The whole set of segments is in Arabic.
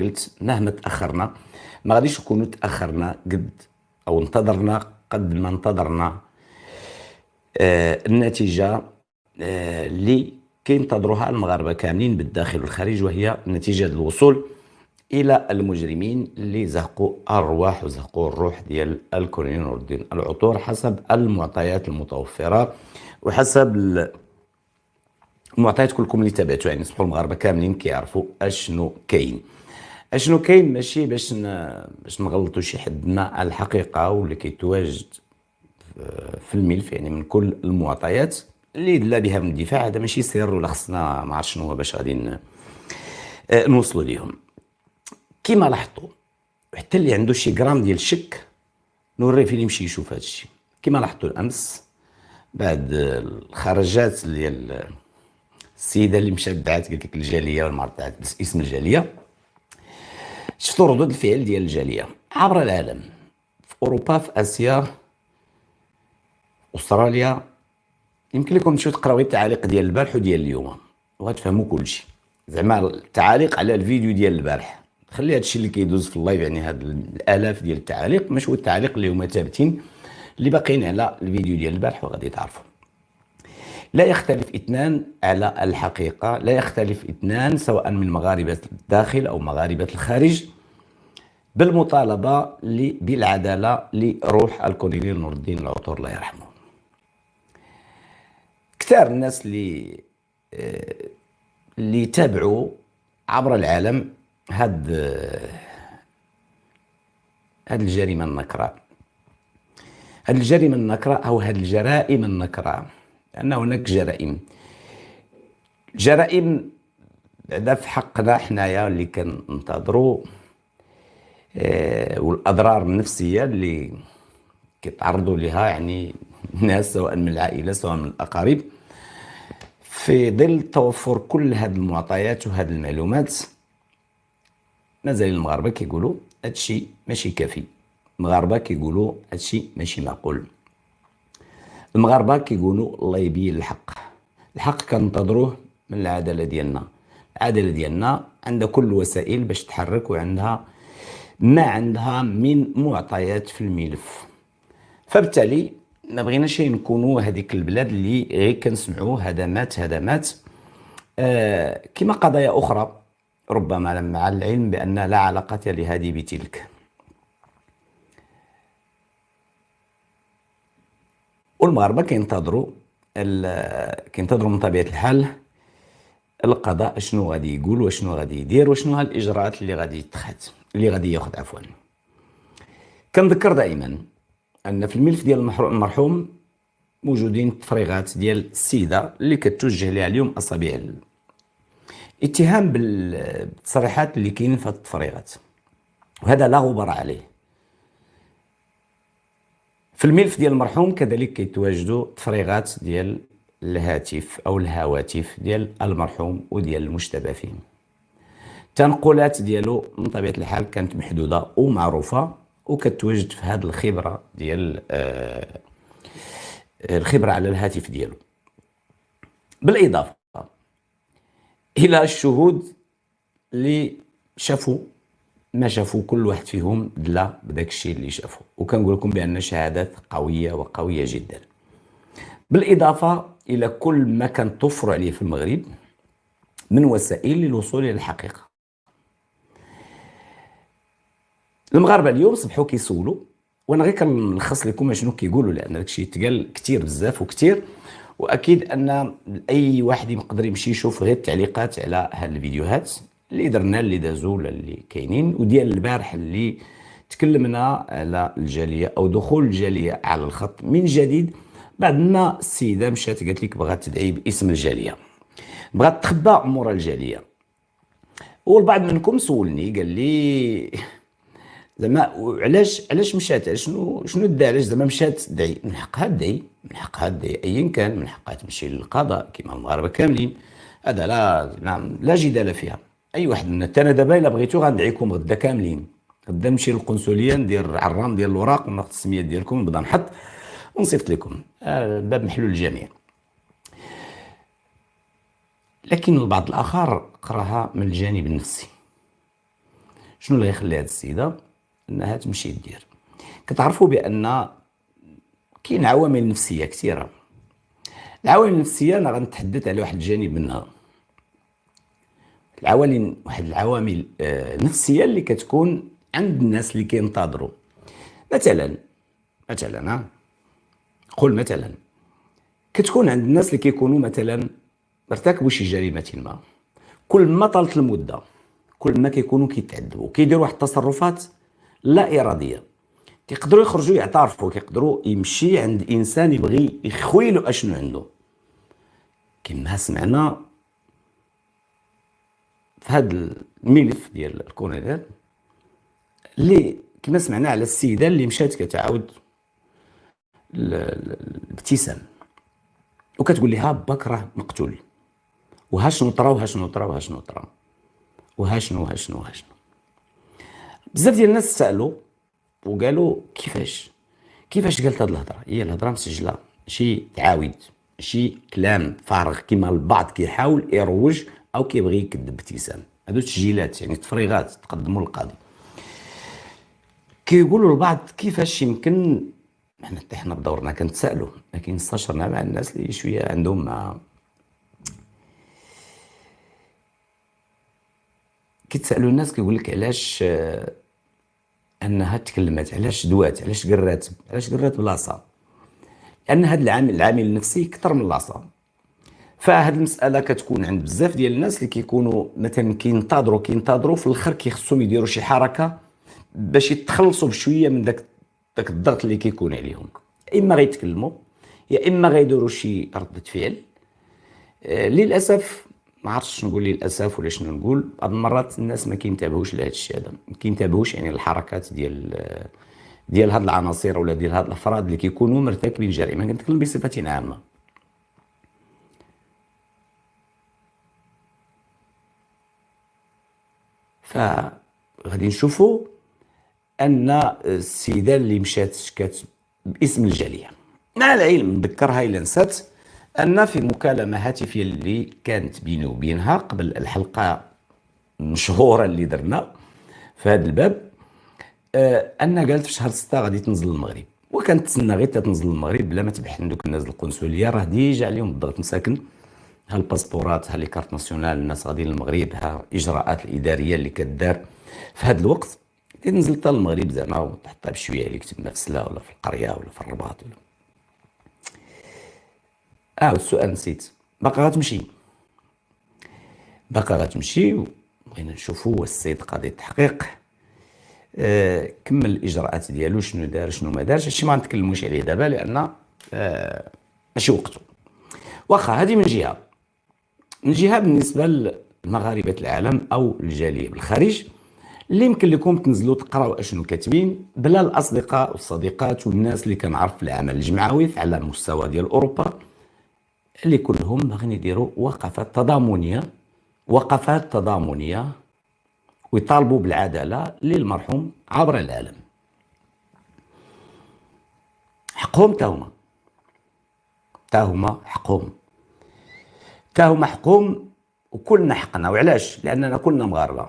قلت مهما تاخرنا ما غاديش نكونوا تاخرنا قد او انتظرنا قد ما انتظرنا النتيجه اللي كينتظروها المغاربه كاملين بالداخل والخارج، وهي نتيجه الوصول الى المجرمين اللي زهقوا الارواح وزهقوا الروح ديال الكولونيل نور الدين العطور حسب المعطيات المتوفره وحسب المعطيات كلكم اللي تابعتوا. يعني نصبحوا المغاربه كاملين كيعرفوا اشنو كاين. اشنو كاين ماشي باش نغلطوا شي حدنا الحقيقه واللي كيتواجد في الملف، يعني من كل المعطيات اللي دلا بها من الدفاع. هذا ماشي سر ولا خصنا ما عرفت شنو هو باش غادي نوصلوا ليهم. كيما لاحظتوا حتى اللي عنده شي غرام ديال الشك نوريه فين يمشي يشوف هذا الشيء. كيما لاحظتوا الامس بعد الخرجات ديال السيده اللي مشات دعات قالت لك الجاليه ولا ما عرفت دعات اسم الجاليه، شفتوا ردود الفعل ديال الجاليه عبر العالم، في اوروبا، في اسيا، استراليا. يمكن لكم تمشيو تقراو التعاليق ديال البارح وديال اليوم وغتفهموا كلشي. زعما التعاليق على الفيديو ديال البارح خلي هادشي اللي كيدوز في اللايف، يعني هاد الالاف ديال التعاليق ماشي هو التعاليق اللي هما ثابتين اللي باقيين على الفيديو ديال البارح، وغادي تعرفوا. لا يختلف اثنان على الحقيقه، لا يختلف اثنان سواء من مغاربه الداخل او مغاربه الخارج بالمطالبه بالعداله لروح الكولونيل نور الدين العطور الله يرحمه. كثار الناس اللي تابعوا عبر العالم هاد الجريمه النكراء، هاد الجريمه النكراء او هاد الجرائم النكراء، لان هناك جرائم بعدا في حقنا حنايا اللي كننتظروا والاضرار النفسيه اللي كيتعرضوا لها يعني الناس سواء من العائله سواء من الاقارب في ظل توفر كل هذه المعطيات وهذه المعلومات. مازال المغاربه كيقولوا هادشي ماشي كافي، المغاربه كيقولوا هادشي ماشي معقول، المغاربه كيقولوا الله يبين الحق. الحق كننتظروه من العداله ديالنا. العداله ديالنا عندها كل الوسائل باش تحرك وعندها ما عندها من معطيات في الملف، فبالتالي ما بغيناش نكونوا هذيك البلاد اللي غير كنسمعوا هدمات كما قضايا اخرى ربما مع العلم بان لا علاقه لهذه بتلك. والمغاربه كينتظروا من طبيعه الحال القضاء شنو غادي يقول وشنو غادي يدير وشنو ها الاجراءات اللي غادي ياخذ عفوا. كنذكر دائما ان في الملف ديال المرحوم موجودين تفريغات ديال السيده اللي كتوجه لها اليوم اصابع اتهام بالتصريحات اللي كاينين في هذه التفريغات، وهذا لا غبار عليه. في الملف ديال المرحوم كذلك كيتواجدوا تفريغات ديال الهاتف او الهواتف ديال المرحوم وديال المشتبه فيه. التنقلات ديالو من طبيعه الحال كانت محدوده ومعروفه وكتواجد في هذه الخبره ديال الخبره على الهاتف ديالو، بالاضافه الى الشهود اللي شافوا ما شافوا كل واحد فيهم دلا بداك الشيء اللي شافوا، وكنقول لكم بان شهادات قويه وقويه جدا، بالاضافه الى كل ما كان توفر عليه في المغرب من وسائل للوصول الى الحقيقه. المغاربه اليوم صبحوا كيسولوا، وانا غير كنلخص لكم شنو كيقولوا لان داكشي تقال كثير بزاف وكثير، واكيد ان اي واحد يقدر يمشي يشوف غير التعليقات على هاد الفيديوهات اللي درنا اللي دازوا ولا اللي كاينين وديال البارح اللي تكلمنا على الجاليه او دخول الجاليه على الخط من جديد بعد ما السيده مشات قالت لك بغات تدعي باسم الجاليه، بغات تخبى مورا الجاليه. والبعض منكم سولني قال لي زعما علاش مشات، شنو دا، علاش زعما مشات تدعي؟ من حقها تدعي، من حقها تدعي ايا كان، من حقها تمشي للقضاء كما المغاربه كاملين، هذا لا جدال فيها. اي واحد منا حتى انا دابا الا بغيتو غندعيكم غدا كاملين، غدا نمشي للقنصليه ندير عرام ديال الوراق وناخذ السميه ديالكم ونبدا نحط ونصيفط لكم، الباب محلول للجميع. لكن البعض الاخر قراها من الجانب النفسي، شنو اللي غيخلي هاد السيده انها تمشي دير؟ كتعرفوا بان كاين عوامل نفسيه كثيره. العوامل النفسيه انا غنتحدث على واحد الجانب منها. واحد العوامل نفسيه اللي كتكون عند الناس اللي كينتظروا. مثلا قول مثلا كتكون عند الناس اللي كيكونوا مثلا ارتكبوا شي جريمه ما. كل ما طالت المده كل ما كيكونوا كيتعذبوا كيديروا واحد التصرفات لا اراديه. كيقدروا يخرجوا يعترفوا، كيقدروا يمشي عند انسان يبغي يخويلو اشنو عنده، كما سمعنا في هذا الملف ديال الكونيدال اللي كما سمعنا على السيده اللي مشات كتعاود الابتسام وكتقول لها باك راه مقتول، وها شنو طرا وها شنو طرا وها شنو طرا وها شنو وها شنو وها شنو. بزاف ديال الناس سالوا وقالوا كيفاش قالت هاد الهضره؟ هي الهضره مسجله، ماشي تعاود، ماشي كلام فارغ كما البعض كيحاول يروج او كيبغي يكذب. ابتسام هادو تسجيلات يعني تفريغات تقدموا للقاضي. كيقولوا البعض كيفاش يمكن، حنا بدورنا كنتسالوا لكن استشرنا مع الناس اللي شويه عندهم مع كيتسالوا الناس كيقول لك علاش انها تكلمت، علاش دوات، علاش قرات بلاصه، لان هذا العامل النفسي اكثر من لاصه. فهاد المساله كتكون عند بزاف ديال الناس اللي كيكونوا مثلا كينتظروا في الاخر كيخصهم يديروا شي حركه باش يتخلصوا بشويه من داك الضغط اللي كيكون عليهم. اما غيتكلموا يا اما غيديروا شي رده فعل. للاسف ما عرفتش شنو نقول للاسف ولا شنو نقول، بعض المرات الناس ما كينتبهوش لهذا الشيء هذا، ما كينتبهوش يعني الحركات ديال هاد العناصر ولا ديال هاد الافراد اللي كيكونوا مرتكبين جريمه. كنتكلم بصفه عامه. فغادي نشوفوا ان السيده اللي مشات شكات باسم الجاليه، مع العلم نذكرها الا نسات ان في مكالمه هاتفيه اللي كانت بيني وبينها قبل الحلقه المشهوره اللي درنا في هذا الباب، ان قالت في شهر 6 غادي تنزل المغرب، وكانت تسنى غير تنزل المغرب بلا ما تبحث عندك الناس القنصليه، راه ديجا عليهم الضغط مساكن، ها الباسبورات ها لي كارت ناسيونال، الناس غاديين للمغرب، ها الاجراءات الاداريه اللي كدار في هذا الوقت. تنزل حتى المغرب زعما وتحطها بشويه عليك تما في سلا ولا في القريه ولا في الرباط ولا السؤال نسيت. باقا غتمشي وبغينا نشوفوا واش السيد قاضي التحقيق كمل الاجراءات ديالو، شنو دار شنو ما دارش. هادشي ما نتكلموش عليه دابا لان ماشي وقته. واخا هذه من جهه بالنسبه لمغاربه العالم او الجاليه بالخارج اللي يمكن لكم تنزلوا تقراوا اشنو كاتبين، بلا الاصدقاء والصديقات والناس اللي كنعرف في العمل الجمعوي على مستوى ديال اوروبا اللي كلهم باغيين يديروا وقفات تضامنيه ويطالبوا بالعداله للمرحوم عبر العالم. حقهم حقهم وكلنا حقنا. وعلاش؟ لاننا كلنا مغاربه،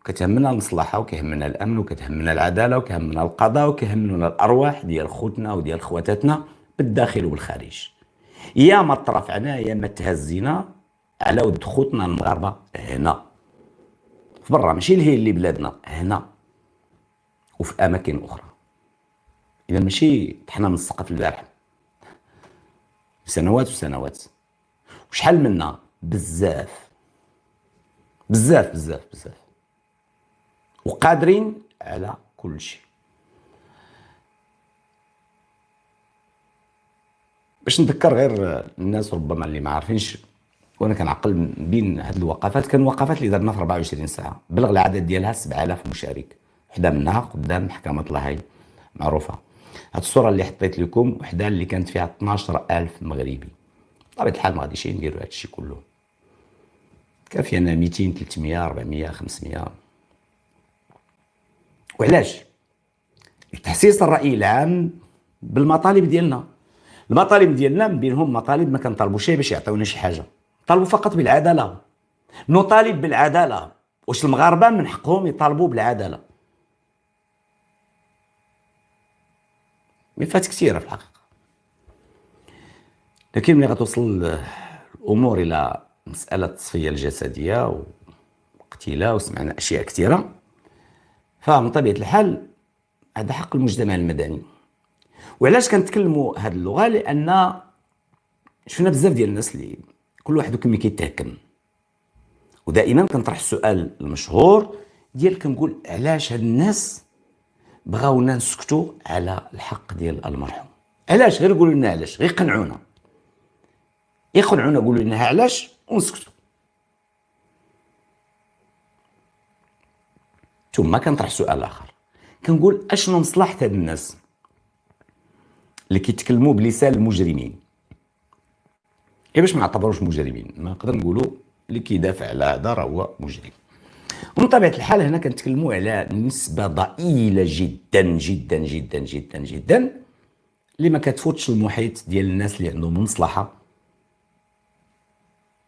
كتهمنا المصلحه وكيهمنا الامن وكتهمنا العداله وكيهمنا القضاء وكيهمنا الارواح ديال خوتنا وديال خواتاتنا بالداخل والخارج. يا ما ترفعنا يا ما تهزينا على ود خوتنا المغاربه هنا في برا، ماشي لهي اللي بلادنا هنا وفي اماكن اخرى. اذا ماشي طحنا من السقف البارح سنوات وسنوات، وشحال منا بزاف وقادرين على كل شيء. باش نذكر غير الناس ربما اللي ما عارفينش، وانا كنعقل بين هاد الوقفات كان وقفات اللي درنا في 24 ساعه، بلغ العدد ديالها 7000 مشارك، وحده منها قدام محكمه الله معروفه. هاد الصوره اللي حطيت لكم وحده اللي كانت فيها 12000 مغربي. بطبيعه الحال ما غاديش نديروا هاد الشيء كله، كان فينا 200 300 400 500. وعلاش؟ تحسيس الراي العام بالمطالب ديالنا. المطالب ديالنا من بينهم مطالب ما كنطالبوش باش يعطيونا شي حاجه، طالبوا فقط بالعداله. نطالب بالعداله واش المغاربه من حقهم يطالبوا بالعداله؟ ملفات كثيره في الحقيقه، لكن ملي غتوصل الامور الى مساله التصفيه الجسديه واقتلاء وسمعنا اشياء كثيره، فمن طبيعه الحال هذا حق المجتمع المدني. وعلاش كنتكلموا هذه اللغه؟ لان شفنا بزاف ديال الناس اللي كل واحد كما كيتهكم، ودائما كنطرح السؤال المشهور ديال كنقول علاش هاد الناس بغاونا نسكتوا على الحق ديال المرحوم؟ علاش؟ غير قولوا لنا علاش، غير قنعونا، يقنعونا، قولوا لنا علاش ونسكتوا. ثم كنطرح سؤال اخر، كنقول اشنو مصلحه هاد الناس اللي كيتكلموا بلسان المجرمين؟ باش ما نعتبروش مجرمين، ما نقدر نقولوا اللي كيدافع على هذا راه هو مجرم. ومن طبيعه الحال هنا كنتكلموا على نسبه ضئيله جدا جدا جدا جدا جدا اللي ما كتفوتش المحيط ديال الناس اللي عندهم مصلحه.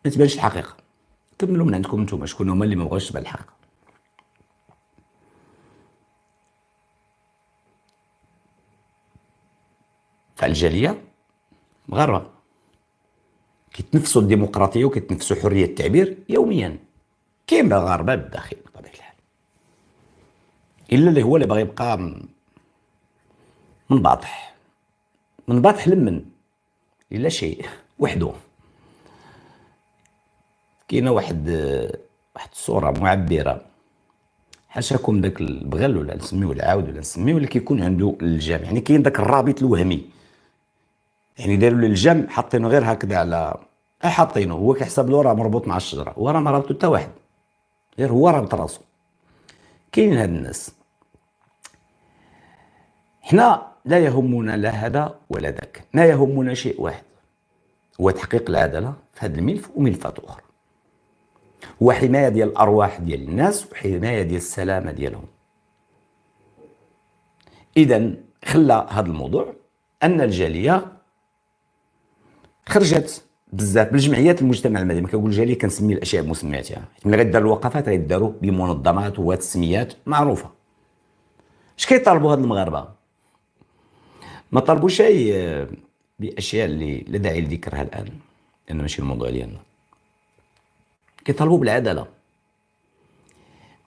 ما تبانش الحقيقه. كملوا من عندكم نتوما شكون هما اللي ما بغاوش تبان الحقيقه. فالجاليه مغاربه كيتنفسوا الديمقراطيه وكيتنفسوا حريه التعبير يوميا. كاين مغاربه بالداخل بطبيعه الحال، الا اللي هو اللي باغي يبقى منباطح لمن لا شيء وحده. كاينه واحد الصوره معبره، حاشاكم داك البغل ولا نسميوه العاود ولا نسميوه اللي كيكون عنده الجام، يعني كاين داك الرابط الوهمي، يعني داروا له الجام حاطينه غير هكذا على حاطينه، هو كيحسب له راه مربوط مع الشجره، هو راه ما رابطو حتى واحد، غير هو رابط راسو. كاينين هاد الناس. حنا لا يهمنا لا هذا ولا ذاك، ما يهمنا شيء واحد، هو تحقيق العداله في هذا الملف وملفات اخرى، هو حمايه ديال الارواح ديال الناس وحمايه ديال السلامه ديالهم. اذا خلى هذا الموضوع ان الجاليه خرجت بزاف بالجمعيات المجتمع المدني، ما كنقول جاليه كنسمي الاشياء بمسمياتها، ملي غيدار الوقفات غيداروا بمنظمات وهاد السميات معروفه. اش كيطالبوا هاد المغاربه؟ ما طالبوا شيء باشياء اللي لا داعي لذكرها الان لان ماشي الموضوع ديالنا. كيطالبوا بالعداله.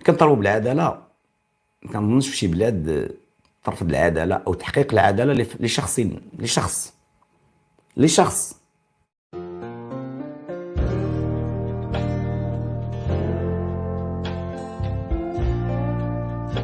كنطالبوا بالعداله، ما كنظنش في شي بلاد ترفض العداله او تحقيق العداله لشخص